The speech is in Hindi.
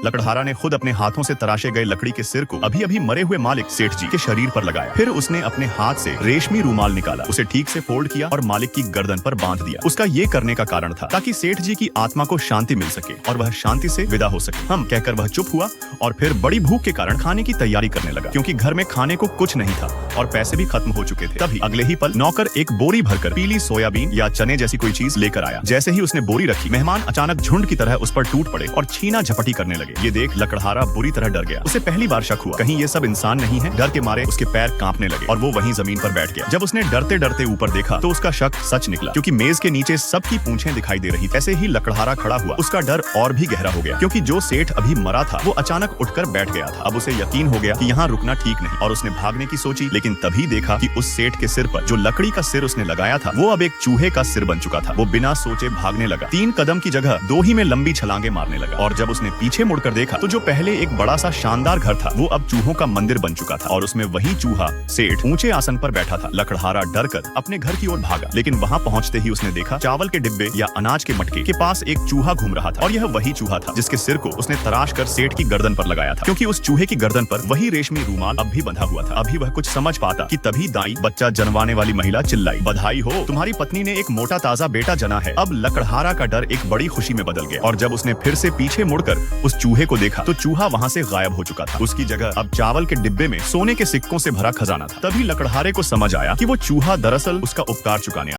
लकड़हारा ने खुद अपने हाथों से तराशे गए लकड़ी के सिर को अभी अभी मरे हुए मालिक सेठ जी के शरीर पर लगाया। फिर उसने अपने हाथ से रेशमी रूमाल निकाला, उसे ठीक से फोल्ड किया और मालिक की गर्दन पर बांध दिया। उसका ये करने का कारण था ताकि सेठ जी की आत्मा को शांति मिल सके और वह शांति से विदा हो सके। हम कहकर वह चुप हुआ और फिर बड़ी भूख के कारण खाने की तैयारी करने लगा, क्योंकि घर में खाने को कुछ नहीं था और पैसे भी खत्म हो चुके थे। तभी अगले ही पल नौकर एक बोरी भरकर पीली सोयाबीन या चने जैसी कोई चीज लेकर आया। जैसे ही उसने बोरी रखी, मेहमान अचानक झुंड की तरह उस पर टूट पड़े और छीना झपटी करने लगे। ये देख लकड़हारा बुरी तरह डर गया। उसे पहली बार शक हुआ कहीं ये सब इंसान नहीं है। डर के मारे उसके पैर कांपने लगे और वो वहीं जमीन पर बैठ गया। जब उसने डरते डरते ऊपर देखा तो उसका शक सच निकला, क्योंकि मेज के नीचे सबकी पूंछें दिखाई दे रही। ऐसे ही लकड़हारा खड़ा हुआ, उसका डर और भी गहरा हो गया, क्योंकि जो सेठ अभी मरा था वो अचानक उठकर बैठ गया था। अब उसे यकीन हो गया कि यहाँ रुकना ठीक नहीं और उसने भागने की सोची, लेकिन तभी देखा कि उस सेठ के सिर पर जो लकड़ी का सिर उसने लगाया था वो अब एक चूहे का सिर बन चुका था। वो बिना सोचे भागने लगा, 3 कदम की जगह 2 ही में लंबी छलांगे मारने लगा। और जब उसने पीछे मुड़कर देखा तो जो पहले एक बड़ा सा शानदार घर था वो अब चूहों का मंदिर बन चुका था और उसमें वही चूहा सेठ ऊंचे आसन पर बैठा था। लकड़हारा डरकर अपने घर की ओर भागा, लेकिन वहां पहुंचते ही उसने देखा चावल के डिब्बे या अनाज के मटके के पास एक चूहा घूम रहा था और यह वही चूहा था जिसके सिर को उसने तराश कर सेठ की गर्दन पर लगाया था, क्योंकि उस चूहे की गर्दन पर वही रेशमी रूमाल अब भी बंधा हुआ था। अभी वह कुछ समझ पाता कि तभी दाई बच्चा जनवाने वाली महिला चिल्लाई, बधाई हो, तुम्हारी पत्नी ने एक मोटा ताजा बेटा जना है। अब लकड़हारा का डर एक बड़ी खुशी में बदल गया और जब उसने फिर से पीछे मुड़कर उस चूहे को देखा तो चूहा वहां से गायब हो चुका था। उसकी जगह अब चावल के डिब्बे में सोने के सिक्कों से भरा खजाना था। तभी लकड़हारे को समझ आया कि वो चूहा दरअसल उसका उपकार चुकाने